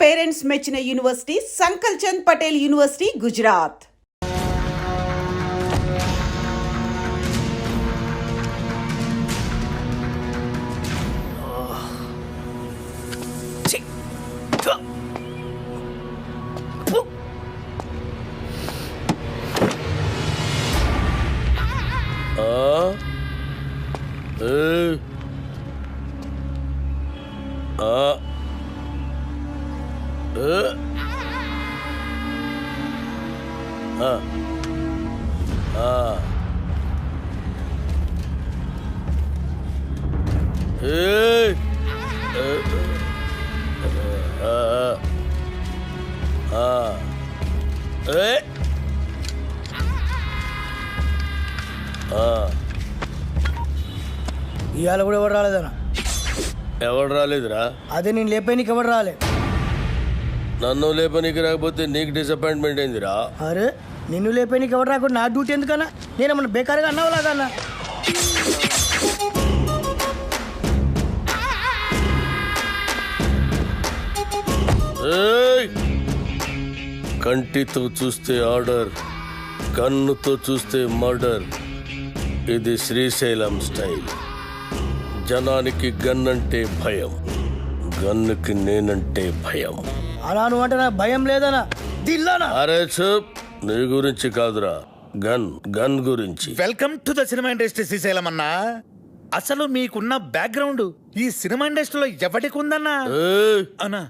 Parents మెచ్చిన university సంకల్ Chand Patel university Gujarat. ఇవాళ కూడా ఎవరు రాలేదన్నా? ఎవరు రాలేదురా? అదే నేను లేపేనికి ఎవరు రాలే. నన్ను లేపనికి రాకపోతే నీకు డిసప్పాయింట్మెంట్ అయిందిరా. అరే నిన్ను లేపేనికి ఎవరు రాకుండా నా డ్యూటీ ఎందుకన్నా? నేనేమన్నా బేకారుగా అన్నావు లాగన్నా? కంటితో చూస్తే ఆర్డర్, కన్నుతో చూస్తే మర్డర్. ఇది శ్రీశైలం స్టైల్. జనానికి గన్ అంటే భయం, గన్నుకి నేనంటే భయం. అలా నువ్వు అంటే నాకు భయం లేదనా? దిల్లానా? అరే చూప్, నీ గురించి కాదురా, గన్ గురించి. Welcome to the cinema industry Srisailam అన్నా. అసలు మీకున్న బ్యాక్గ్రౌండ్ ఈ సినిమా ఇండస్ట్రీలో ఎవరికి ఉందన్నా? అన్నా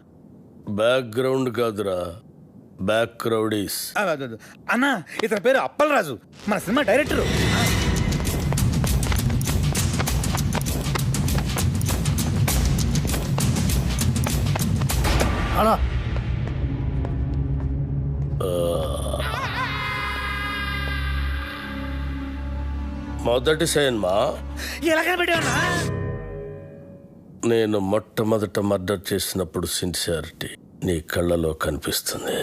బ్యాక్గ్రౌండ్ కాదురా, బ్యాక్ క్రౌడీస్. అన్నా ఇతని పేరు అప్పలరాజు, మన సినిమా డైరెక్టరు. అలా మొదటి సినిమా ఎలాగ పెట్టావన్నా? నేను మొట్టమొదట మర్డర్ చేసినప్పుడు సిన్సియారిటీ నీ కళ్ళలో కనిపిస్తుంది.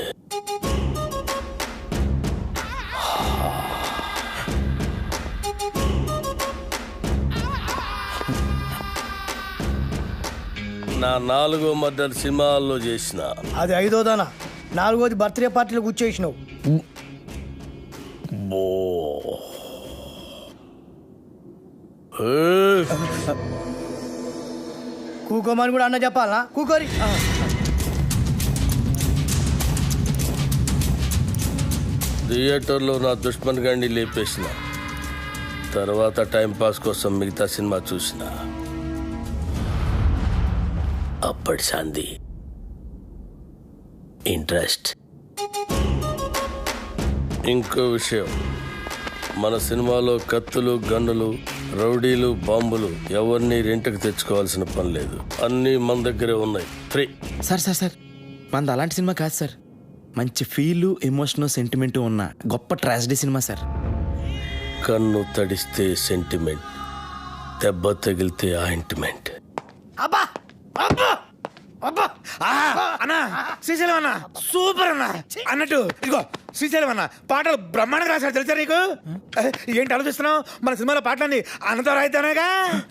నా 4వ మర్డర్ సినిమాల్లో చేసిన. అది 5వదానా? 4వది బర్త్డే పార్టీలో కూర్చేసినావు. కూకోమని కూడా అన్న చెప్పాలనా? కూకోరి. థియేటర్లో నా దుష్మన్ గాడిని లేపేసిన తర్వాత టైంపాస్ కోసం మిగతా సినిమా చూసిన. అప్పటి సంధి ఇంట్రెస్ట్. ఇంకో విషయం, మన సినిమాలో కత్తులు, గన్నులు, రౌడీలు, బాంబులు ఎవరిని రెంట్కి తెచ్చుకోవాల్సిన పని లేదు. అన్నీ మన దగ్గరే ఉన్నాయి, ఫ్రీ. సార్ మనది అలాంటి సినిమా కాదు సార్. మంచి ఫీలు, ఎమోషను, సెంటిమెంటు ఉన్న గొప్ప ట్రాజడీ సినిమా సార్. కన్ను తడిస్తే సెంటిమెంట్, దెబ్బ తగిలితే ఆయింట్మెంట్. అబ్బా అబ్బా అబ్బా అన్నా శ్రీశైలం అన్న సూపర్ అన్న. అన్నట్టు ఇదిగో శ్రీశైలం అన్న పాటలు బ్రహ్మాండంగా రాశాడు, తెలుసా నీకు? ఏంటి ఆలోచిస్తున్నావు? మన సినిమాలో పాటలన్నీ అన్నతో రాయిద్దానేగా.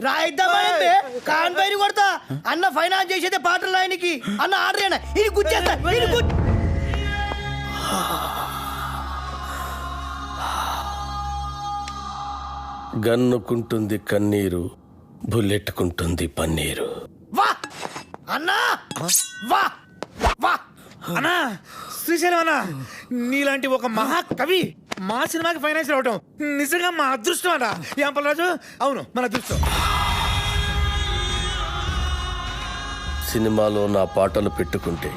రాయిద్దామంటే కాన్ పైన కొడతా. అన్న ఫైనాన్స్ చేసేదే పాటలు ఆయనకి. అన్న ఆర్డర్ అయినా ఇది గుచ్చేస్తా. గన్నుకుంటుంది కన్నీరు, బుల్లెట్టుకుంటుంది పన్నీరు. వా అన్నా, వా వా అన్నా శ్రీశైలం అన్న నీలాంటి ఒక మహాకవి మా సినిమాకి ఫైనాన్స్ రావటం నిజంగా మా అదృష్టం అన్న. యాంపలరాజు, అవును మన అదృష్టం. సినిమాలో నా పాటలు పెట్టుకుంటే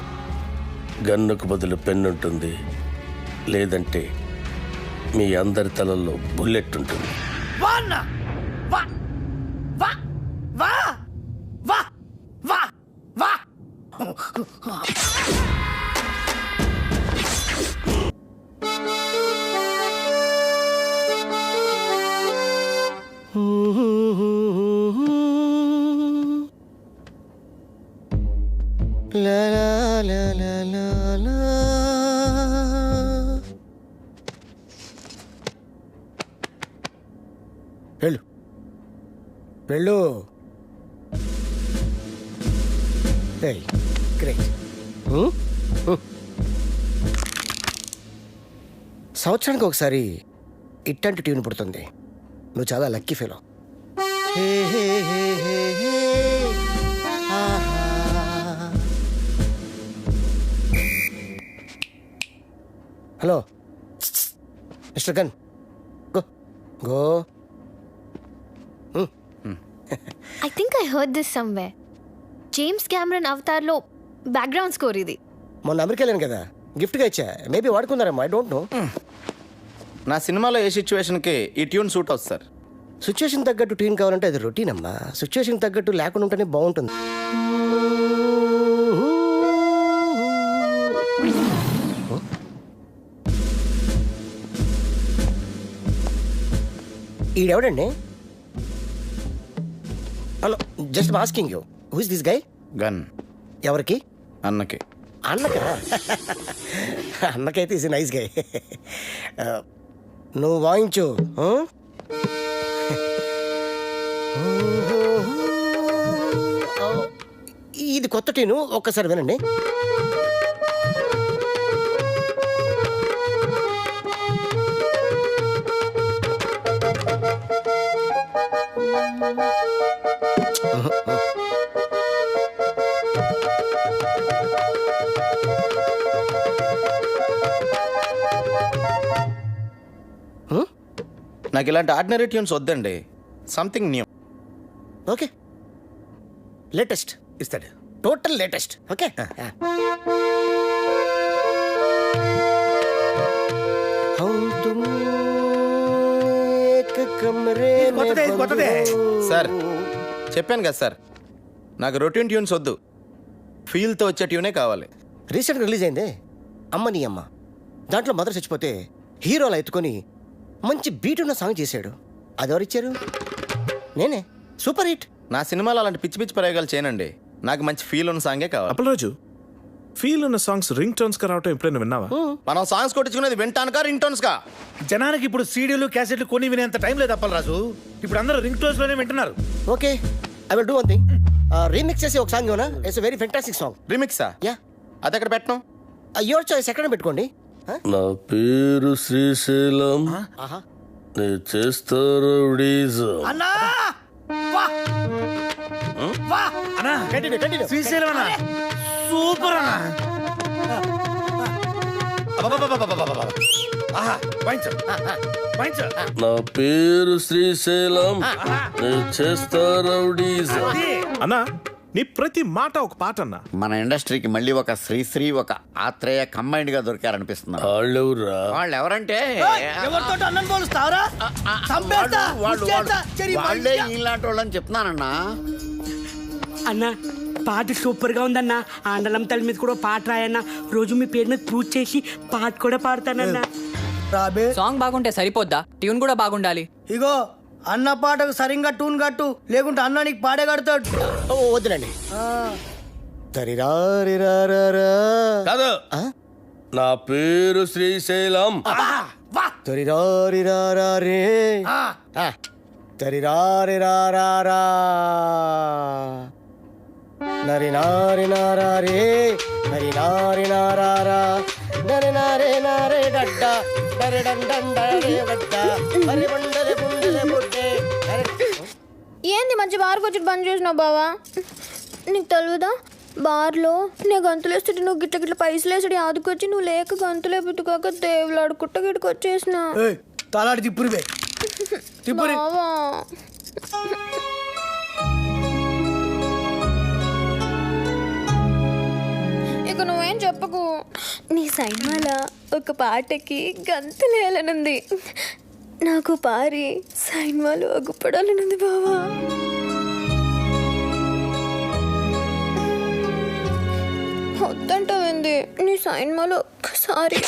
గన్నుకు బదులు పెన్నుంటుంది, లేదంటే మీ అందరి తలల్లో బుల్లెట్ ఉంటుంది. వా అన్నా, వా వా వా వా వా వా. La la la la la la. వెళ్ళు వెళ్ళు. గ్రేట్. సంవత్సరానికి ఒకసారి ఇట్టంటి ట్యూన్ పుడుతుంది. నువ్వు చాలా lucky fellow. Hello mister Gun, go go. I think I heard this somewhere. James Cameron అవతార్లో బ్యాక్గ్రౌండ్ స్కోర్ ఇది. మొన్న అమెరికా వెళ్ళాను కదా, గిఫ్ట్గా ఇచ్చా. మేబీ వాడుకున్నారేమో, ఐ డోంట్ నో. నా సినిమాలో ఏ సిచ్యువేషన్కి ఈ ట్యూన్ సూట్ అవుతుంది సార్. సిచ్యువేషన్ తగ్గట్టు ట్యూన్ కావాలంటే అది రొటీన్ అమ్మా. సిచ్యువేషన్ తగ్గట్టు లేకుండా ఉంటేనే బాగుంటుంది. ఈడెవడండి? Hello, just asking you, who is this guy? Gun ఎవరికి? అన్నకి. అన్నకా? అన్నకైతే ఈజ్ నైస్ గై. నువ్వు వాయించు. ఇది కొత్త ట్యూను, ఒక్కసారి వినండి. నాకు ఇలాంటి ఆర్డినరీ ట్యూన్స్ వద్దండి, సంథింగ్ న్యూ. ఓకే, లేటెస్ట్ ఇస్తాడు. Total latest. ఓకే, కొత్తదే. సార్ చెప్పాను కదా సార్, నాకు రొటీన్ ట్యూన్స్ వద్దు, ఫీల్తో వచ్చే ట్యూనే కావాలి. రీసెంట్గా రిలీజ్ అయిందే అమ్మ నీ అమ్మ. దాంట్లో మదర్ చచ్చిపోతే హీరోలా ఎత్తుకొని మంచి బీట్ ఉన్న సాంగ్ చేశాడు. అది ఎవరిచ్చారు? నేనే. Super hit. నా సినిమాలో అలాంటి పిచ్చి పిచ్చి ప్రయోగాలు చేయనండి, నాకు మంచి ఫీల్ ఉన్న సాంగే కావాలి. అప్పలరాజు, ఫీల్ ఉన్న సాంగ్స్ రింగ్ టోన్స్ గా రావటం ఎప్పుడైనా విన్నావా? మనం సాంగ్స్ కొట్టించుకునేది వింటానుకా రింగ్ టోన్స్ కా? జనానికి ఇప్పుడు సీడీలు క్యాసెట్లు కొని వినేంత టైం లేదు అప్పలరాజు. ఇప్పుడు అందరూ రింగ్ టోన్స్ లోనే వింటున్నారు. Okay, I will do one thing. Remix చేసి ఒక సాంగ్ ఇవ్వనా? It's very fantastic song. రిమిక్సా? యా, అది ఎక్కడ పెట్టను? Your choice. ఎక్కడ పెట్టుకోండి. నా పేరు శ్రీశైలం, ఆహా, నేను చేస్తారు అన్నా వా వా అన్నా కంటిన్యూ కంటిన్యూ. శ్రీశైలం అన్న సూపర్ అన్న. ఆహా, వాయించు వాయించు. నా పేరు శ్రీశైలం, నేను చేస్తారు అన్నా, నీ ప్రతి మాట ఒక పాట అన్నా. మన ఇండస్ట్రీకి మళ్ళీ ఒక శ్రీశ్రీ, ఒక ఆత్రేయ కంబైన్డ్ గా దొరికారనిపిస్తున్నారు. వాళ్ళెవరా? వాళ్ళు ఎవరంటే ఎవరితో అన్నం పోలుస్తావరా? చంపేస్తా, ముచ్చేస్తా, చెరి వాళ్ళే వైద్య. ఇలాంటి వాళ్ళని చెప్తున్నానన్నా. అన్న పాట సూపర్ గా ఉందన్న. ఆండలం తల్లి మీద కూడా పాట రాయన్న. రోజు మీ పేరు మీద పూజ చేసి పాట కూడా పాడతానన్న. రాబే సాంగ్ బాగుంటే సరిపోద్దా? ట్యూన్ కూడా బాగుండాలి. ఇగో అన్న పాటకు సరిగ్గా టూన్ కట్టు, లేకుంటే అన్న నీకు పాడే కడతాడు. వద్దులండి. కాదు, నా పేరు శ్రీశైలం. తరిరారిరారే తరిరారిరారా నరి నారి నారే నరి నారి నారా నరి నారే నారే డడ్డ డరి డండే డడ్డ మరి బండలే గుండెలే బుడ్డే. ఏంది మంచి బార్కి వచ్చి బంద్ చేసినావు బావా? నీకు తెలియదా, బార్లో నేను గంతులు వేస్తుంటే నువ్వు గిట్ల గిట్ల పైసలు వేసాడు ఆదుకొచ్చి నువ్వు లేక గంతులే పుట్టుకోక దేవులాడు కుట్ట గిట్టుకు వచ్చేసిన తలాడి తిప్పురివే తిప్పురి. బావా ఇక నువ్వేం చెప్పకు. నీ సైన్మాల ఒక పాటకి గంతులేయాలనుంది. నాకు పారి సైన్మాలు అగ్గుపడాలనుంది బావా. వద్దంటావేంది? నీ సైన్మాలో ఒక్కసారి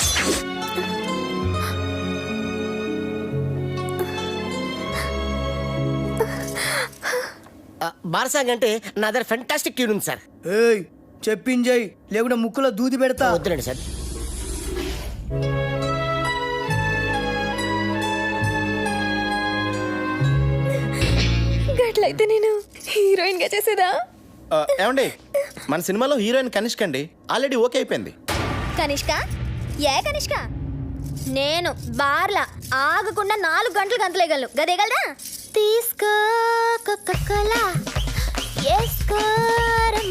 బారసాంగ్ అంటే నా దగ్గర ఫెంటాస్టిక్ ట్యూన్ ఉంది సార్. చెప్పింజయ్, లేకుంటే ముక్కులో దూది పెడతా. వద్దులండి సార్. గట్లయితే నేను హీరోయిన్ గా చేసేదా? ఏమండి, మన సినిమాలో హీరోయిన్ కనిష్క అండి, ఆల్రెడీ ఓకే అయిపోయింది. కనిష్క ఏ కనిష్క? నేను బార్లా ఆగకుండా 4 గంటలు గంతలేయగలను, గదేగలదా? తీసుకో కోకా-కోలా, వేసుకో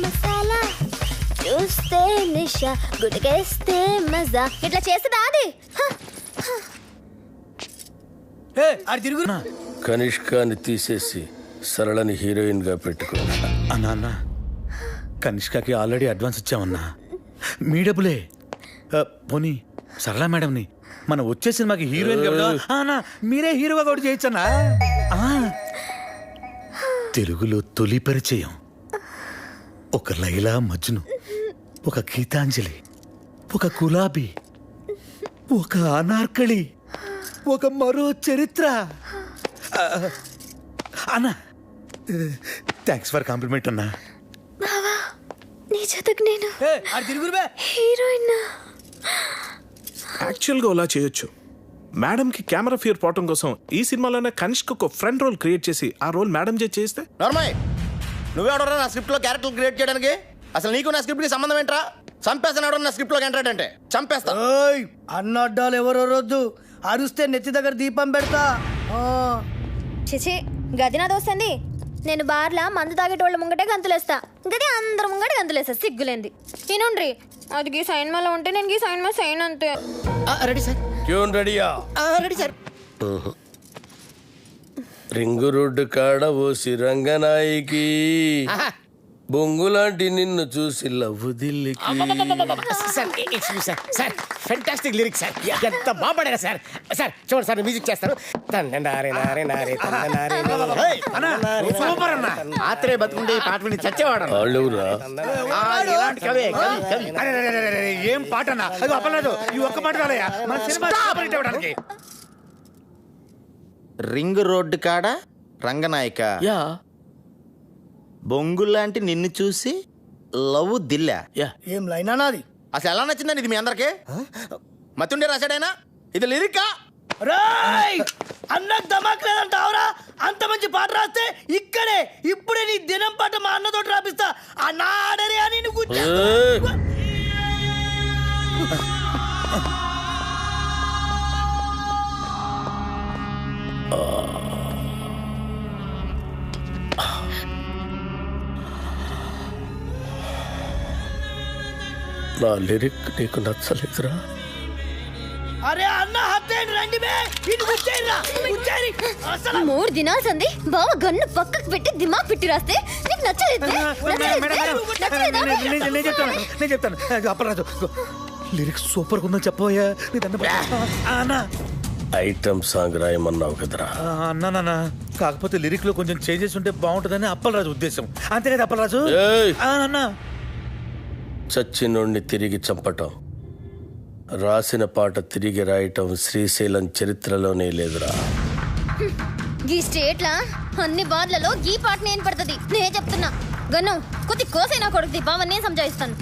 మసాలా, చూస్తే నిషా, గుడికేస్తే మజా, ఇట్లా చేస్తుందా అది? కనిష్కాని తీసేసి సరళని హీరోయిన్ గా పెట్టుకో. అన్నా కనిష్కకి ఆల్రెడీ అడ్వాన్స్ ఇచ్చామన్నా, మీ డబ్బులే. పోనీ సరళ మేడంని మనం వచ్చే సినిమాకి హీరోయిన్ అన్నా మీరే హీరోగా కూడా చేయొచ్చన్నా. తెలుగులో తొలి పరిచయం, ఒక లైలా మజ్ను, ఒక గీతాంజలి, ఒక గులాబీ, ఒక అనార్కళి, ఒక మరో చరిత్ర. అన్నా థ్యాంక్స్ ఫర్ కాంప్లిమెంట్ అన్నా. బావా నీ జతకు నేను హీరోయిన్. యాక్చువల్గా అలా చేయొచ్చు. మేడంకి కెమెరా ఫియర్ పోవటం కోసం ఈ సినిమాలోనే కనిష్క ఒక ఫ్రెండ్ రోల్ క్రియేట్ చేసి ఆ రోల్ మేడం చేస్తే. నార్మల్ నువ్వెవడరా నా స్క్రిప్ట్లో క్యారెక్టర్ క్రియేట్ చేయడానికి? అసలు నీకు నా స్క్రిప్ట్కి సంబంధం ఏంట్రా? చంపేస్తాను ఎవడన్నా నా స్క్రిప్ట్లోకి ఎంటర్ అంటే చంపేస్తా. అన్నడ్డాలు ఎవరో రొద్దు, అరుస్తే నెత్తి దగ్గర దీపం పెడతా. చిచి గది నా దోస్తుంది. నేను బార్లా మందు తాగేటోళ్ళ ముంగటే గంతులేస్తా, గది అందరు ముంగట గంతులేస్తా, సిగ్గులేంది. తినుండ్రి, అది గీ సైన్ మాలో ఉంటే నేను గీ సైన్ మా సైన్ అంతే. Ready sir. ట్యూన్ రెడీయా? Ready sir. రింగు రోడ్డు కాడ ఓసి రంగనాయికి, బొంగులాంటి నిన్ను చూసి లవ్వు దిల్లికి. సార్ ఫెంటాస్టిక్ లిరిక్స్ సార్, ఎంత బాగా పాడారు సార్. సార్ చూడండి సార్, మ్యూజిక్ చేస్తారు. సూపర్ అన్నా. ఆత్రేయ బతుకుంటే ఈ పాట విని చచ్చేవాడు. వాళ్ళెవరా? ఇలాంటి కవి కవి. ఏం పాట అన్నా? అది అప్పలేదు, ఈ ఒక్క పాట రాలయ్యా మన సినిమా సూపర్ హిట్ అవ్వడానికి. రింగ్ రోడ్డు కాడ రంగనాయక, యా బొంగులాంటి నిన్ను చూసి లవ్ దిల్లా. ఏం లైనా నాది. అసలు ఎలా నచ్చిందండి ఇది మీ అందరికి? మతుండే రాశాడైనా ఇది లిరికా? అన్నకు దమాక్ లేదంటావురా? అంత మంచి పాట రాస్తే ఇక్కడే ఇప్పుడే నీ దినం పాట మా అన్నతోటి రాపిస్తా. అన్నా ఆడరే అని నువ్వు నా లిరిక్ నీకు నచ్చలేదురా? అరే అన్న హత్తేండి రండి బే, ఇది గుచ్చేయరా గుచ్చేరి. అసలు 3 దినాలు సంది బావ గన్ను పక్కకు పెట్టి దిమాగ్ పెట్టి రాస్తే నీకు నచ్చలేదు? నేను చెప్తాను. అప్పరాజు లిరిక్స్ సూపర్ ఉందని చెప్పబోయా. అన్నా ఐటమ్ సాంగ్ రాయమన్నావు కదరా? అన్నా కాకపోతే లిరిక్ లో కొంచెం చేంజెస్ ఉంటే బాగుంటుందని అప్పలరాజు ఉద్దేశం, అంతే కదా అప్పలరాజు? అన్నా చచ్చినోడిని తిరిగి చంపటం, రాసిన పాట తిరిగి రాయటం శ్రీశైలం చరిత్రలోనే లేదురా. ఈ స్టేట్లా అన్ని బార్లలో ఈ పాట నేను పడుతుంది. నేను చెప్తున్నా గన్ను కొద్ది కోసైనా కొడుకుది బావ, నేను సంజాయిస్తాను.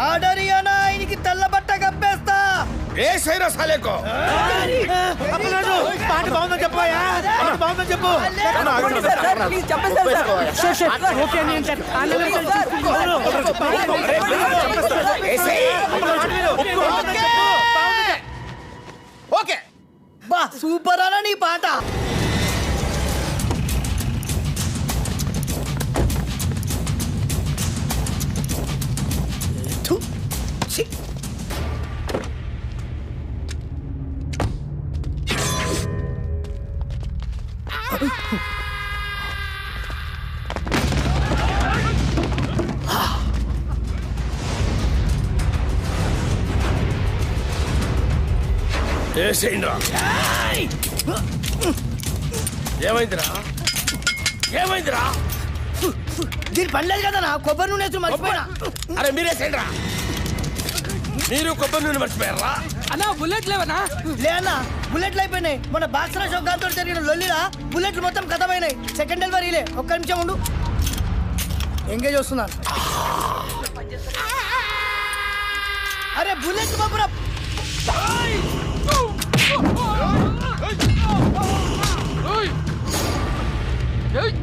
ఆడరి అన్న ఆయనకి తెల్ల బట్ట కప్పేస్తా. ఏ సైరా సాలేకో అప్పలరాజు పాట బాగుందని చెప్పబోయా, బాగుందని చెప్పు. ఓకే బా సూపర్ అన్న నీ పాట. ఏమైందిరా? ఏమైందిరా? దీని పనిలేదు కదా నా కొబ్బరి నూనె వేసి మర్చిపోయినా. అరే మీరేసేయండిరా, మీరు కొబ్బరి నూనె మర్చిపోయారా? అన్నా బుల్లెట్ లేవనా? లే అన్న బుల్లెట్లు అయిపోయినాయి. మన బాక్సరా షోకాంతో జరిగిన లొల్లిలా బుల్లెట్లు మొత్తం ఖతమైనాయి. సెకండ్ డెలివరీలే, ఒక్క నిమిషం ఉండు. ఎంగేజ్ వస్తున్నాను. అరే బుల్లెట్ బాబురా. Hey!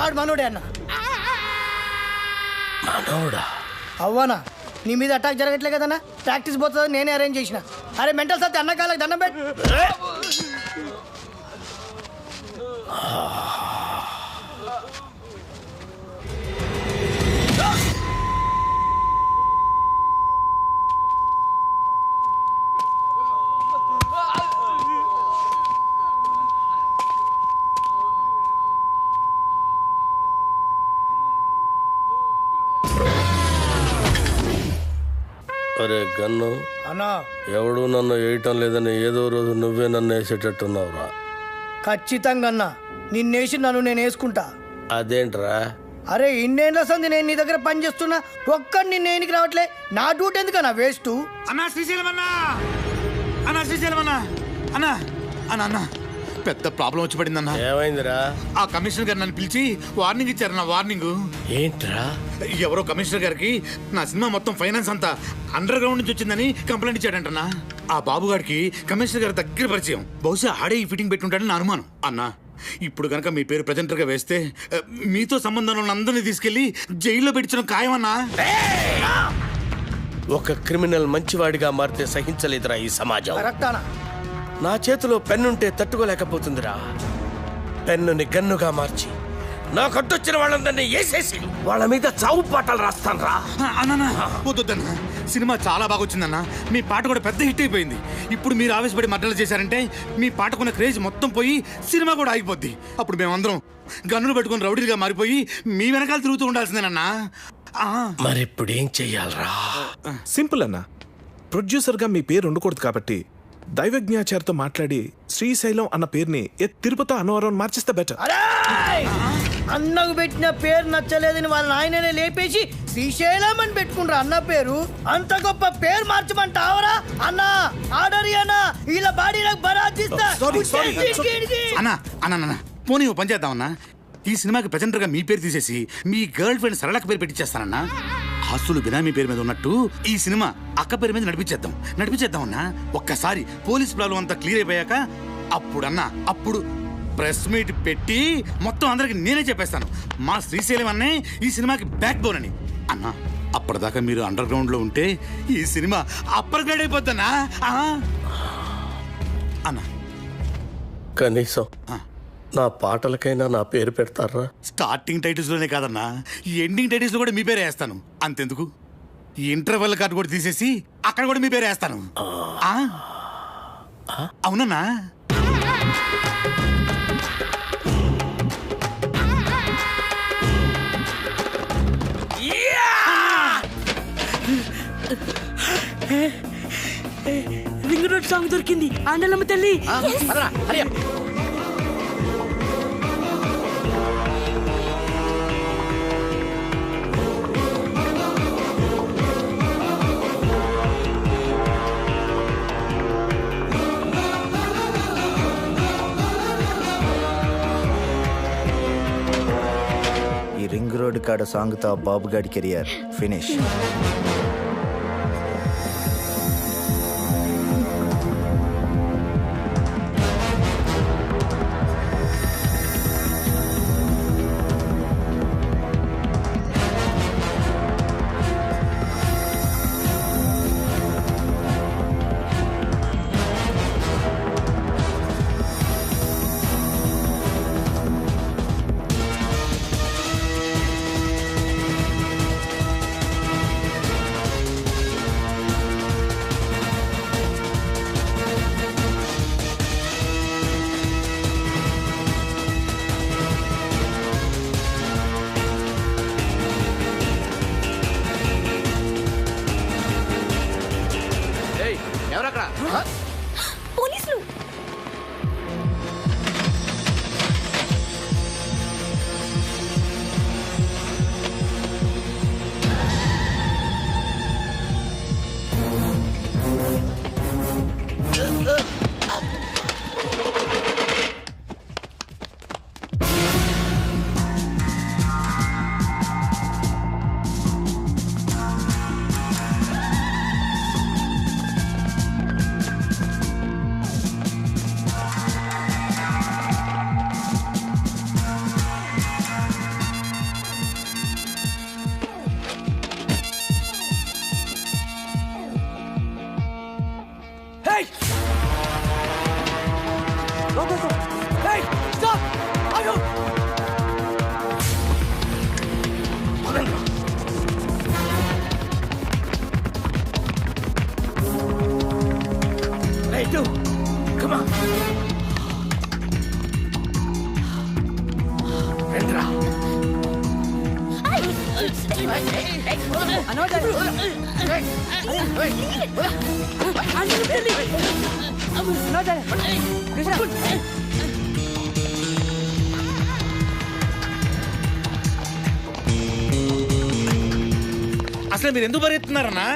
ఆడు మనోడే అన్న. మనోడా? అవ్వనా నీ మీద అటాక్ జరగట్లే కదన్నా, ప్రాక్టీస్ పోతుంది నేనే అరేంజ్ చేసిన. అరే మెంటల్ సత్తి అన్న కాళ్ళకి దండం పెట్టు. అరే గన్ను, అన్నా ఎవడు నన్ను వేయటం లేదని ఏదో రోజు నువ్వే నన్ను వేసేటట్టున్నావురా. ఖచ్చితంగా అన్నా నిన్నేసి నన్ను నేను వేసుకుంటా. అదేంట్రా? అరే ఇన్నేళ్ళ సంది నేను నీ దగ్గర పని చేస్తున్నా, ఒక్కడు నిన్న ఏనికి రావట్లే. నా డ్యూటీ ఎందుకన్నా వేస్ట్. అన్నా శ్రీశైలం అన్నా, అన్నా శ్రీశైలం అన్నా, అన్నా అన్నా అన్నా పెద్ద ప్రాబ్లం వచ్చి పడిందన్నా. ఏమైందిరా? ఆ కమిషనర్ గారు నన్ను పిలిచి వార్నింగ్ ఇచ్చారు. నా వార్నింగ్ ఏంట్రా? ఎవరో కమిషనర్ గారికి నా సినిమా మొత్తం ఫైనాన్స్ అంతా అండర్ గ్రౌండ్ నుంచి వచ్చిందని కంప్లైంట్ ఇచ్చాడంటన్నా. ఆ బాబు గారికి కమిషనర్ గారి దగ్గర పరిచయం, బహుశా ఆడే ఈ ఫిట్టింగ్ పెట్టుంటాడని నా అనుమానం. అన్నా ఇప్పుడు కనుక మీ పేరు ప్రెజెంటర్ గా వేస్తే మీతో సంబంధం ఉన్న అందరినీ తీసుకెళ్లి జైల్లో పెట్టించడం ఖాయమన్నా. ఒక క్రిమినల్ మంచివాడిగా మారితే సహించలేదురా ఈ సమాజం. కరెక్టానా? నా చేతిలో పెన్నుంటే తట్టుకోలేకపోతుందిరా. పెన్నుని గన్నుగా మార్చి నా కట్టొచ్చిన వాళ్ళందరినీ వేసేసి వాళ్ళ మీద చావు పాటలు రాస్తాను రా. అన్నా వద్దన్నా, సినిమా చాలా బాగా వచ్చిందన్న. మీ పాట కూడా పెద్ద హిట్ అయిపోయింది. ఇప్పుడు మీరు ఆవేశపడి మర్డర్లు చేశారంటే మీ పాటకున్న క్రేజ్ మొత్తం పోయి సినిమా కూడా ఆగిపోద్ది. అప్పుడు మేమందరం గన్నులు పెట్టుకుని రౌడీలుగా మారిపోయి మీ వెనకాల తిరుగుతూ ఉండాల్సిందేనన్నా. మరి ఇప్పుడు ఏం చెయ్యాలరా? సింపుల్ అన్న, ప్రొడ్యూసర్గా మీ పేరు ఉండకూడదు కాబట్టి దైవజ్ఞాచారితో మాట్లాడి శ్రీశైలం అన్న పేరుని తిరుపతి అన్నవరం మార్చిస్తే బెటర్. అన్నకు పెట్టిన పేరు నచ్చలేదని వాళ్ళ నాయననే లేపేసి శ్రీశైలం అని పెట్టుకుంటారు అన్న పేరు. అంత గొప్ప పేరు మార్చమంటావరా అన్నా? ఆర్డర్ అన్నా, ఇలా బాడీలకు బరాజిస్తా. అన్నా అన్నా పోనీ ఓ పని చేద్దామన్నా, ఈ సినిమాకి ప్రెజెంటర్గా మీ పేరు తీసేసి మీ గర్ల్ ఫ్రెండ్ సరళకి పేరు పెట్టించేస్తానన్నా. ఆస్తులు బినామీ పేరు మీద ఉన్నట్టు ఈ సినిమా అక్క పేరు మీద నడిపించేద్దాం అన్నా. ఒక్కసారి పోలీస్ ప్రాబ్లం అంతా క్లియర్ అయిపోయాక అప్పుడు ప్రెస్ మీట్ పెట్టి మొత్తం అందరికి నేనే చెప్పేస్తాను మా శ్రీశైలం అన్నే ఈ సినిమాకి బ్యాక్ బోన్ అని. అన్నా అప్పటిదాకా మీరు అండర్ గ్రౌండ్ లో ఉంటే ఈ సినిమా అప్పర్ గ్రేడ్ అయిపోద్దన్నా. అన్నా కనీసం నా పాటలకైనా నా పేరు పెడతారా? స్టార్టింగ్ టైటిల్స్ లోనే కాదన్నా, ఎండింగ్ టైటిల్స్ లో కూడా మీ పేరే వేస్తాను. అంతెందుకు, ఇంటర్వెల్ కార్డు కూడా తీసేసి అక్కడ కూడా మీ పేరే వేస్తాను. అవునన్నా? రింగ్ రోడ్ సాంగ్ దొరికింది. ఆండలమ్మ తల్లి. ఈ రింగ్ రోడ్ కాడ సాంగ్తో బాబు గాడి కెరియర్ ఫినిష్. అసలు మీరు ఎందుకు పరిగెత్తున్నారన్నా?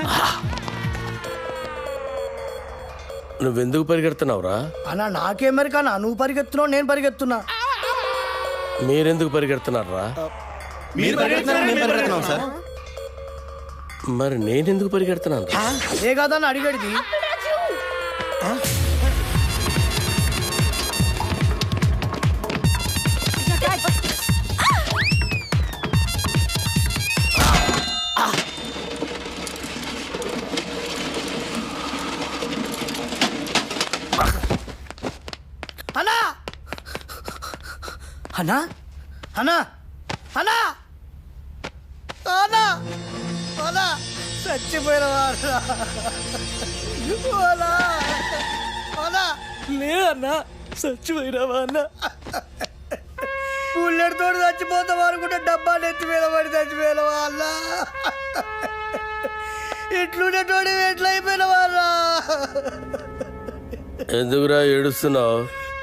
నువ్వెందుకు పరిగెడుతున్నావురా? అన్నా నాకేమరికన్నా నువ్వు పరిగెత్తున్నావు నేను పరిగెత్తున్నా. మీరెందుకు పరిగెడుతున్నారా? మీరు పరిగెత్తున్నాం సార్. మరి నేనెందుకు పరిగెడుతున్నాను? అదే కాదన్న అడిగడిది. అన్నా అన్నా అన్నా అన్నా అన్నా అన్నా చచ్చిపోయిన వారు లేదన్నా చచ్చిపోయినావా అన్న? పుల్లెడితో చచ్చిపోతాం అనుకుంటే డబ్బాలు ఎత్తి మీద పడి చచ్చిపోయినవా అన్న? ఎట్లుండేటోడి ఎట్లయిపోయినవారా? ఎందుకురా ఏడుస్తున్నావు?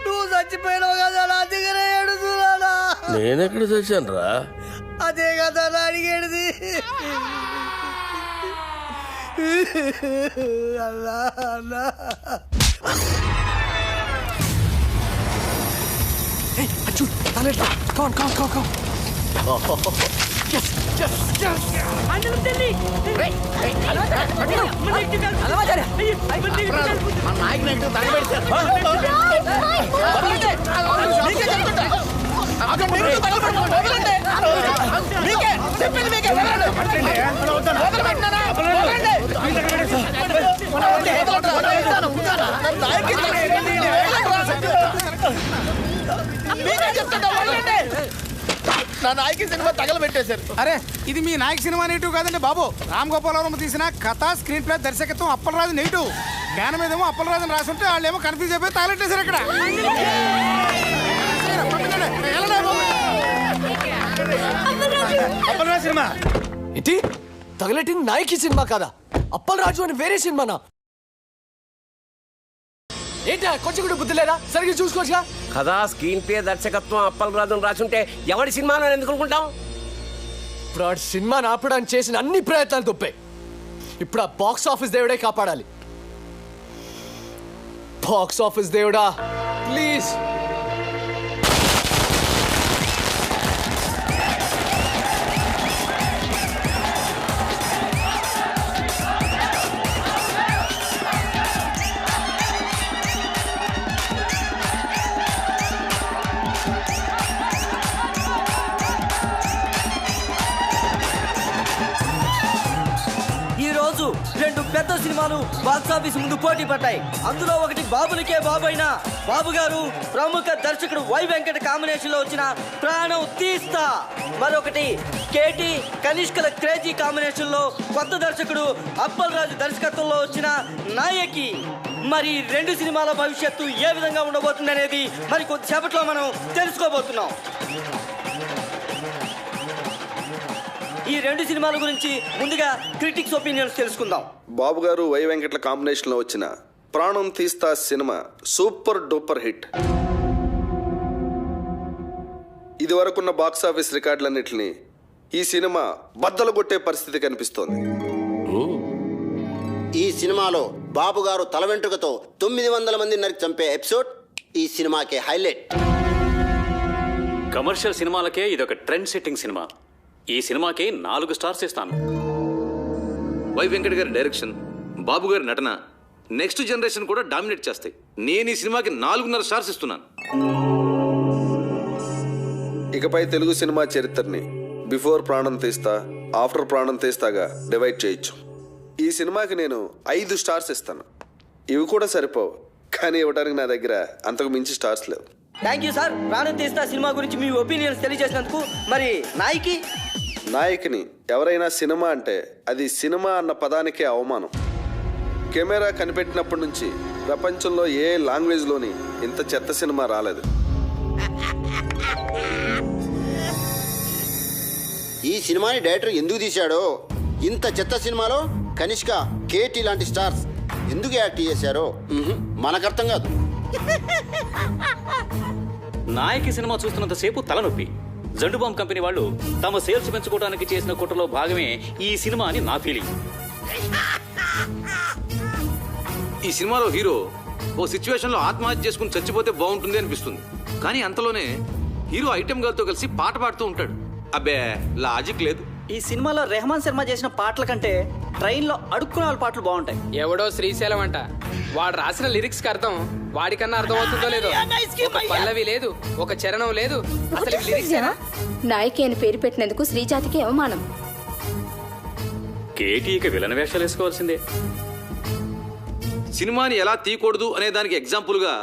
నువ్వు చచ్చిపోయినావు కదా నా దగ్గర ఏడుస్తున్నానా? నేనెక్కడ చచ్చాను రా? అదే కదా నా అడిగేది. అల్లా అల్లా నా నాయకి సినిమా తగలబెట్టేశారు. అరే ఇది మీ నాయక్ సినిమా నెగిటివ్ కాదండి బాబు. రామ్ గోపాలవరం తీసిన కథ, స్క్రీన్ ప్లే, దర్శకత్వం అప్పలరాజు నెగిటివ్. జ్ఞానం మీదేమో అప్పలరాజు అని రాసుంటే వాళ్ళు ఏమో కన్ఫ్యూజ్ అయిపోయి తగలెట్టేశారు ఇక్కడ. అప్పలరాజు సినిమా ఇటీ తగలెట్టింది నాయకి సినిమా కాదా? అప్పలరాజు అని వేరే సినిమానా? ఏంటి కొంచెం కూడా బుద్ధి లేదా? సరిగ్గా చూసుకోవచ్చుగా. కదా స్క్రీన్ ప్లే, దర్శకత్వం అప్పలరాజు రాసుంటే ఎవరి సినిమాలో ఎందుకు అనుకుంటాం? ఇప్పుడు ఆ సినిమాని ఆపడానికి చేసిన అన్ని ప్రయత్నాలు తప్పాయి. ఇప్పుడు ఆ బాక్స్ ఆఫీస్ దేవుడే కాపాడాలి. బాక్స్ ఆఫీస్ దేవుడా ప్లీజ్. రెండు పెద్ద సినిమాలు బాక్సాఫీస్ ముందు పోటీ పడ్డాయి. అందులో ఒకటి బాబులకే బాబు అయిన బాబు గారు ప్రముఖ దర్శకుడు వై వెంకట కాంబినేషన్ లో వచ్చిన ప్రాణం తీస్తా, మరొకటి కేటీ కనిష్కల క్రేజీ కాంబినేషన్ లో కొత్త దర్శకుడు అప్పల్ రాజు దర్శకత్వంలో వచ్చిన నాయకి. మరి రెండు సినిమాల భవిష్యత్తు ఏ విధంగా ఉండబోతుంది అనేది మరి కొద్దిసేపట్లో మనం తెలుసుకోబోతున్నాం. ఈ రెండు సినిమాల గురించి ముందుగా క్రిటిక్స్ ఒపీనియన్స్ తెలుసుకుందాం. బాబు గారు వై వెంకట్ల కాంబినేషన్ లో వచ్చిన ప్రాణం తీస్తా సినిమా సూపర్ డూపర్ హిట్. ఇది వరకున్న బాక్స్ ఆఫీస్ రికార్డులన్నిటిని ఈ సినిమా బద్దలు కొట్టే పరిస్థితి కనిపిస్తోంది. ఈ సినిమాలో బాబు గారు తల వెంట్రుకతో 900 మంది నరికి చంపే ఎపిసోడ్ ఈ సినిమాకే హైలైట్. కమర్షియల్ సినిమాలకే ఇదొక ట్రెండ్ సెట్టింగ్ సినిమా. ఈ సినిమాకి 4 స్టార్స్ ఇస్తాను. వై వెంకట్ గారి డైరెక్షన్, బాబు గారి నటన నెక్స్ట్ జనరేషన్ కూడా డామినేట్ చేస్తాయి. నేను ఈ సినిమాకి 4.5 స్టార్స్ ఇస్తున్నాను. ఇకపై తెలుగు సినిమా చరిత్రని బిఫోర్ ప్రాణం తీస్తా, ఆఫ్టర్ ప్రాణం తీస్తాగా డివైడ్ చేయొచ్చు. ఈ సినిమాకి నేను 5 స్టార్స్ ఇస్తాను. ఇవి కూడా సరిపోవు, కానీ ఇవ్వడానికి నా దగ్గర అంతకు మించి స్టార్స్ లేవు. Thank you sir. ప్రాణం తీస్తా సినిమా గురించి మీ ఒపీనియన్స్ తెలియజేసినందుకు. మరి నాయకిని ఎవరైనా సినిమా అంటే అది సినిమా అన్న పదానికే అవమానం. కెమెరా కనిపెట్టినప్పటి నుంచి ప్రపంచంలో ఏ లాంగ్వేజ్లోని ఇంత చెత్త సినిమా రాలేదు. ఈ సినిమాని డైరెక్టర్ ఎందుకు తీశాడో, ఇంత చెత్త సినిమాలో కనిష్క, కేటీ లాంటి స్టార్స్ ఎందుకు యాక్ట్ చేశారో మనకు అర్థం కాదు. నాయకి సినిమా చూస్తున్నంతసేపు తలనొప్పి. జండుబామ్ కంపెనీ వాళ్ళు తమ సేల్స్ పెంచుకోవడానికి చేసిన కుట్రలో భాగమే ఈ సినిమా అని నా ఫీలింగ్. ఈ సినిమాలో హీరో ఓ సిచ్యువేషన్లో ఆత్మహత్య చేసుకుని చచ్చిపోతే బాగుంటుంది అనిపిస్తుంది. కానీ అంతలోనే హీరో ఐటెం గర్ల్తో కలిసి పాట పాడుతూ ఉంటాడు. అబ్బే లాజిక్ లేదు. ఈ సినిమాలో రెహమాన్ శర్మ చేసిన పాటల కంటే ట్రైన్లో అడుక్కునే వాళ్ళ పాటలు బాగుంటాయి. ఎవడో శ్రీశైలం అంట, వాడు రాసిన లిరిక్స్ కి అర్థం వాడికన్నా అర్థం అవుతుందో లేదో. ఒక పల్లవి లేదు, ఒక చరణం లేదు, అసలు ఇవి లిరిక్స్ ఏనా? నాయకి అని పేరు పెట్టినందుకు శ్రీజాతికి అవమానం. కేటీకి విలన్ వేషాలు వేసుకోవాల్సిందే. సినిమాని ఎలా తీయకూడదు అనే దానికి ఎగ్జాంపుల్గా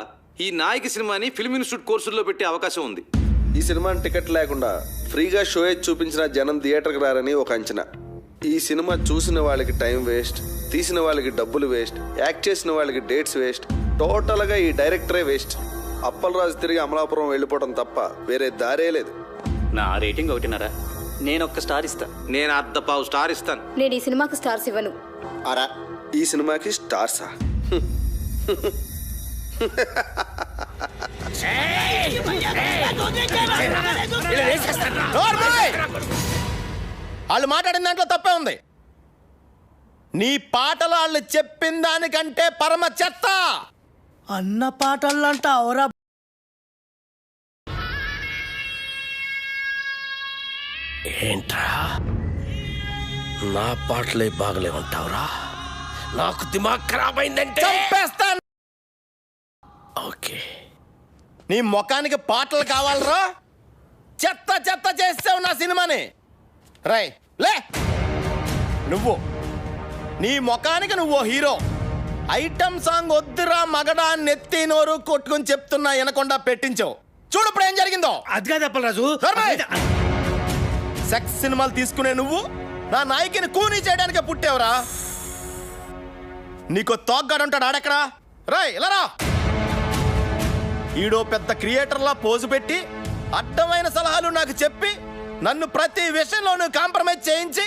ఈ నాయకి సినిమాని ఫిల్మ్ ఇన్స్టిట్యూట్ కోర్సుల్లో పెట్టే అవకాశం ఉంది. ఈ సినిమాని టికెట్ లేకుండా ఫ్రీగా షో చూపించిన జనం థియేటర్కి రారని ఒక అంచనా. ఈ సినిమా చూసిన వాళ్ళకి టైం వేస్ట్, తీసిన వాళ్ళకి డబ్బులు వేస్ట్, యాక్ట్ చేసిన వాళ్ళకి డేట్స్ వేస్ట్, టోటల్గా ఈ డైరెక్టరే వేస్ట్. అప్పలరాజు తిరిగి అమలాపురం వెళ్ళిపోవడం తప్ప వేరే దారే లేదు. నా రేటింగ్ 1.5. నేను ఒక్క స్టార్ ఇస్తా. నేను 1/2 స్టార్ ఇస్తాను. నేను ఈ సినిమాకి స్టార్స్ ఇవ్వను. అరా ఈ సినిమాకి స్టార్సా? వాళ్ళు మాట్లాడిన దాంట్లో తప్పే ఉంది. నీ పాటలు వాళ్ళు చెప్పిన దానికంటే పరమ చెత్త. అన్న పాటలంట అవరా. ఏంట్రా నా పాటలే బాగలేమంటావురా? నాకు దిమాగ్ ఖరాబ్ అయిందంటే చంపేస్తాను. ఓకే, నీ ముఖానికి పాటలు కావాలరా? చెత్త చెత్త చేసావు నా సినిమాని. రై లే, నువ్వు నీ ముఖానికి నువ్వు హీరో. ఐటమ్ సాంగ్ వద్దురా మగడా నెత్తి నోరు కొట్టుకుని చెప్తున్నా వినకుండా పెట్టించావు. చూడు ఇప్పుడు ఏం జరిగిందో. అది కాదు అప్పలరాజు. సెక్స్ సినిమాలు తీసుకునే నువ్వు నా నాయకిని కూనీ చేయడానికి పుట్టావురా. నీకు తోగ్గాడుంటాడు ఆడెక్కడా? రాయ్ ఇలా రా. ఈడో పెద్ద క్రియేటర్లా పోజు పెట్టి అడ్డమైన సలహాలు నాకు చెప్పి నన్ను ప్రతి విషయంలోనూ కాంప్రమైజ్ చేయించి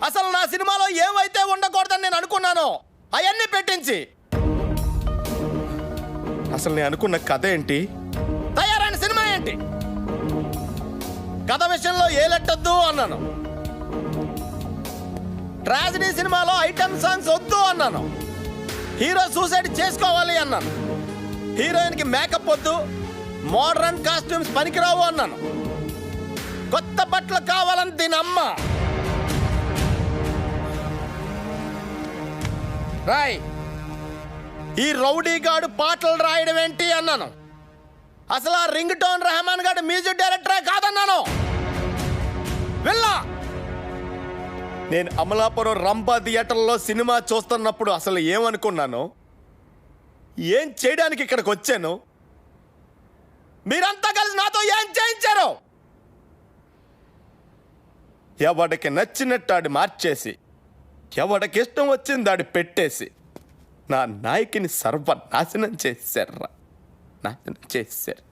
అసలు నా సినిమాలో ఏవైతే ఉండకూడదని నేను అనుకున్నానో అవన్నీ పెట్టించి అసలు నేను అనుకున్న కథ ఏంటి, తయారైన సినిమా ఏంటి? కథ విషయంలో ఏలెట్టొద్దు అన్నాను. ట్రాజడీ సినిమాలో ఐటమ్ సాంగ్స్ వద్దు అన్నాను. హీరో సూసైడ్ చేసుకోవాలి అన్నాను. హీరోయిన్కి మేకప్ వద్దు, మోడర్న్ కాస్ట్యూమ్స్ పనికిరావు అన్నాను. కొత్త బట్టలు కావాలని దీని అమ్మ. రాయ్, ఈ రౌడీ గాడు పాటలు రాయడం ఏంటి అన్నాను. అసలు ఆ రింగ్ టోన్ రెహమాన్ గాడు మ్యూజిక్ డైరెక్టరే కాదన్నాను. వెళ్ళా నేను అమలాపురం రంభా థియేటర్లో సినిమా చూస్తున్నప్పుడు అసలు ఏమనుకున్నాను, ఏం చేయడానికి ఇక్కడికి వచ్చాను, మీరంతా కలిసి నాతో ఏం చేయించారు? ఎవడికి నచ్చినట్టు ఆడి మార్చేసి, ఎవడికి ఇష్టం వచ్చింది ఆడి పెట్టేసి నా నాయకిని సర్వనాశనం చేశారా, నాశనం చేశారు.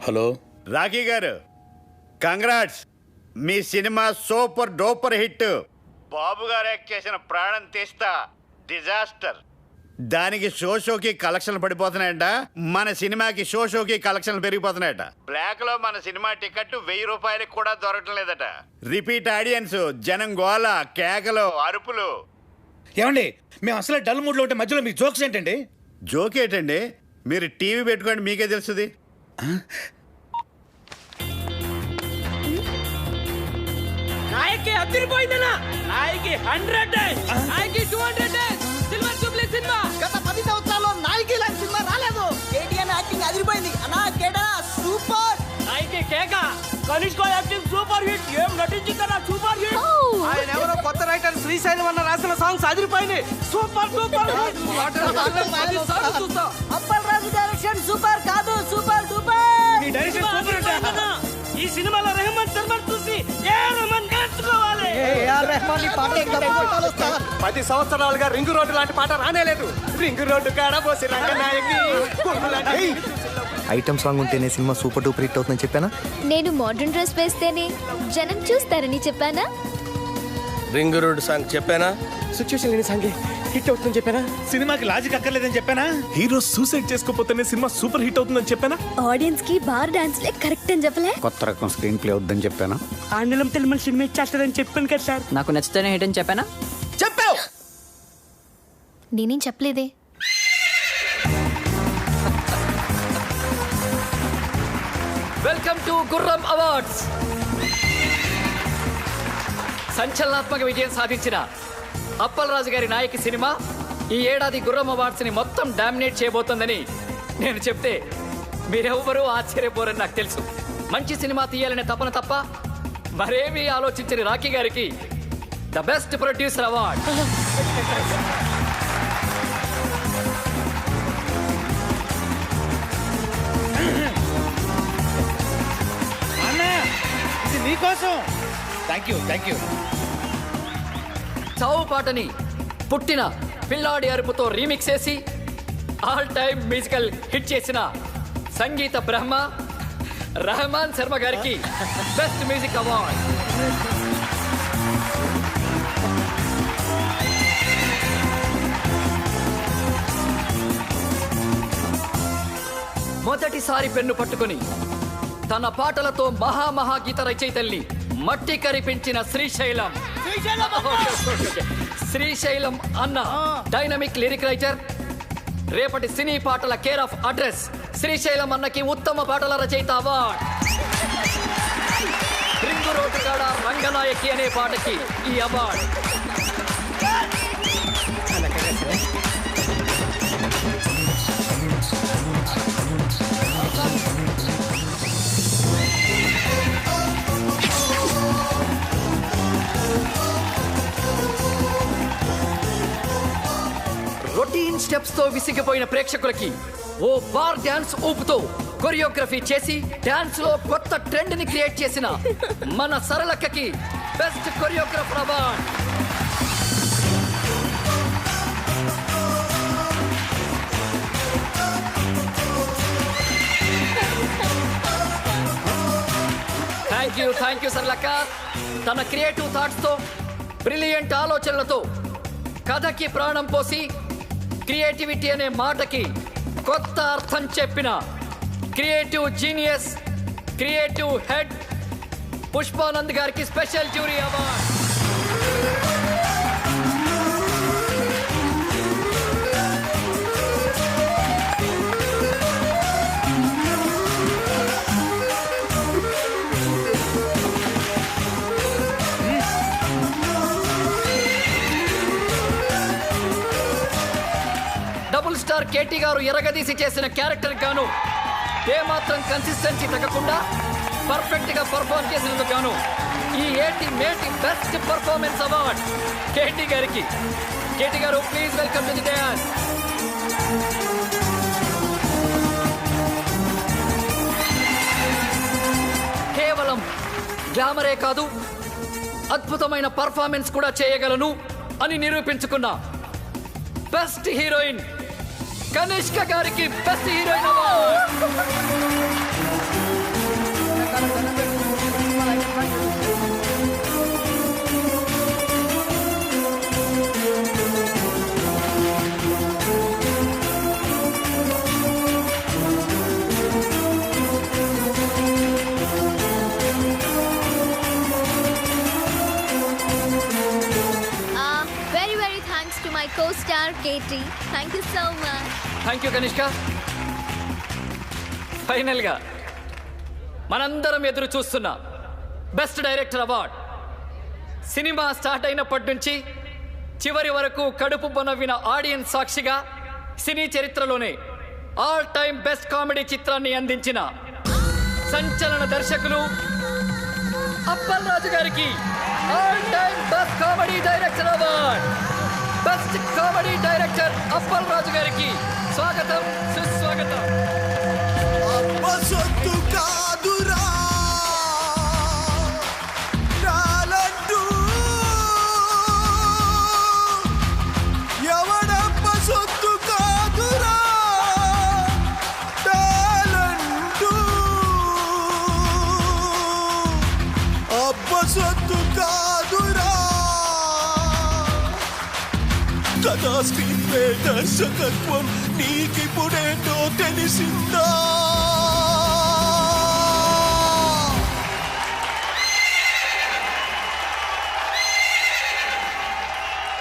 హలో రాఖీ గారు, కంగ్రాట్స్. మీ సినిమా సూపర్ డూపర్ హిట్. బాబు గారు యాక్ట్ చేసిన ప్రాణం తీస్తా డిజాస్టర్. దానికి షోకి కలెక్షన్లు పడిపోతున్నాయంట. మన సినిమాకి షోకి కలెక్షన్లు పెరిగిపోతున్నాయట. బ్లాక్ లో మన సినిమా టికెట్ 1000 రూపాయలకి కూడా దొరకటం లేదట. రిపీట్ ఆడియన్స్, జనం గోల, కేకలు, అరుపులు. ఏమండి, మేము అసలే డల్ మూడ్లో ఉంటే మధ్యలో మీ జోక్స్ ఏంటండి? జోక్ ఏంటండి? మీరు టీవీ పెట్టుకోండి, మీకే తెలుస్తుంది. నాయకి అదిరిపోయిందనా. నాయకి 100 నాయకి 200 సిల్వర్ జూబ్లీ సినిమా. గత 10 సంవత్సరాల్లో నాయకి లాంటి సినిమా రాలేదు. కేటీఎన్ యాక్టింగ్ అదిరిపోయింది అన్నా. కేడా సూపర్. నాయకి కేక. Kanishka acting super hit. ఏం నటించిందన్నా, సూపర్ హిట్. ఆయన ఎవరో కొత్త రైటర్ శ్రీశైలం అన్న రాసిన సాంగ్స్ అదిరిపోయింది. Super super hit. Appalaraju direction super కాదు, సూపర్ డూపర్. ఈ సినిమాలో రెహమాన్ శర్మను చూసి ఏ రెహమాన్ నేర్చుకోవాలి. 10 సంవత్సరాలుగా రింగు రోడ్డు లాంటి పాట రానేలేదు. రింగు రోడ్డు కాడ పోసి రంగనాయకి ఐటమ్ సాంగ్ ఉంటేనే సినిమా సూపర్ డూపర్ హిట్ అవుతుందని చెప్పానా? నేను మోడర్న్ డ్రెస్ వేస్తేనే జనం చూస్తారని చెప్పానా? రింగ్ రోడ్ సాంగ్ చెప్పానా? సిచ్యువేషన్ లేని సాంగ్ హిట్ అవుతుందని చెప్పానా? సినిమాకి లాజిక్ అక్కర్లేదని చెప్పానా? హీరో సూసైడ్ చేసుకోపోతేనే సినిమా సూపర్ హిట్ అవుతుందని చెప్పానా? ఆడియన్స్ కి బార్ డాన్స్ లే కరెక్ట్ అని చెప్పలే? కొత్త రకం స్క్రీన్ ప్లే అవుతుందని చెప్పానా? ఆండలం తెలుగు సినిమా చేస్తారని చెప్పాను కదా సార్. నాకు నచ్చితేనే హిట్ అని చెప్పానా? చెప్పావు. నేనేం చెప్పలేదే. వెల్కమ్ టు గుర్రం అవార్డ్స్. సంచలనాత్మక విజయం సాధించిన అప్పలరాజు గారి నాయకి సినిమా ఈ ఏడాది గుర్రం అవార్డ్స్ ని మొత్తం డామినేట్ చేయబోతోందని నేను చెప్తే మీరెవ్వరూ ఆశ్చర్యపోరని నాకు తెలుసు. మంచి సినిమా తీయాలనే తపన తప్ప మరేమీ ఆలోచించని రాఖీ గారికి ద బెస్ట్ ప్రొడ్యూసర్ అవార్డ్. నీకోసం. Thank you. చావు పాటని పుట్టిన పిల్లాడి అరుపుతో రీమిక్స్ చేసి ఆల్ టైమ్ మ్యూజికల్ హిట్ చేసిన సంగీత బ్రహ్మ రెహమాన్ శర్మ గారికి బెస్ట్ మ్యూజిక్ అవార్డ్. మొదటిసారి పెన్ను పట్టుకుని తన పాటలతో మహాగీత రచయితల్ని మట్టి కరిపించిన శ్రీశైలం అన్న డైనమిక్ లిరిక్ రైటర్, రేపటి సినీ పాటల కేర్ ఆఫ్ అడ్రస్ శ్రీశైలం అన్నకి ఉత్తమ పాటల రచయిత అవార్డ్. రింగు రోడ్డు కాడ రంగనాయకి అనే పాటకి ఈ అవార్డ్. రొటీన్ స్టెప్స్ తో విసిగిపోయిన ప్రేక్షకులకి ఓ బార్ డాన్స్ ఊపుతో కొరియోగ్రఫీ చేసి డాన్స్ లో కొత్త ట్రెండ్ ని క్రియేట్ చేసిన మన సరళక్కకి best choreographer award. Thank you సరళక్క. తన క్రియేటివ్ థాట్స్ తో బ్రిలియంట్ ఆలోచనలతో కథకి ప్రాణం పోసి క్రియేటివిటీ అనే మాటకి కొత్త అర్థం చెప్పిన creative genius, creative head Pushpanand గారికి special jury award. Double star KT గారు ఎరగదీసి చేసిన క్యారెక్టర్ గాను ఏమాత్రం కన్సిస్టెన్సీ తగ్గకుండా పర్ఫెక్ట్ గా పర్ఫార్మ్ చేసినందుకు గాను ఈ మేటి బెస్ట్ పర్ఫార్మెన్స్ అవార్డ్ కేటీ గారికి. కేటీ గారు please welcome to the dance. కేవలం గ్లామరే కాదు, అద్భుతమైన పర్ఫార్మెన్స్ కూడా చేయగలను అని నిరూపించుకున్న బెస్ట్ హీరోయిన్ కనిష్క గారికి best heroine award. Very thanks to my co-star Katie. Thank you so much. Thank you Kanishka. Final గా మనందరం ఎదురు చూస్తున్న best director award. Cinema start అయినప్పటి నుంచి చివరి వరకు కడుపు బొనవిన ఆడియన్స్ సాక్షిగా సినీ చరిత్రలోనే ఆల్ టైమ్ బెస్ట్ కామెడీ చిత్రాన్ని అందించిన సంచలన దర్శకులు అప్పలరాజు గారికి all time best comedy director award. Best comedy director Appalaraju గారికి స్వాగతం, సుస్వాగతం. కథా స్క్రీన్ ప్లే దర్శకత్వం నీకిప్పుడేంటో తెలిసిందా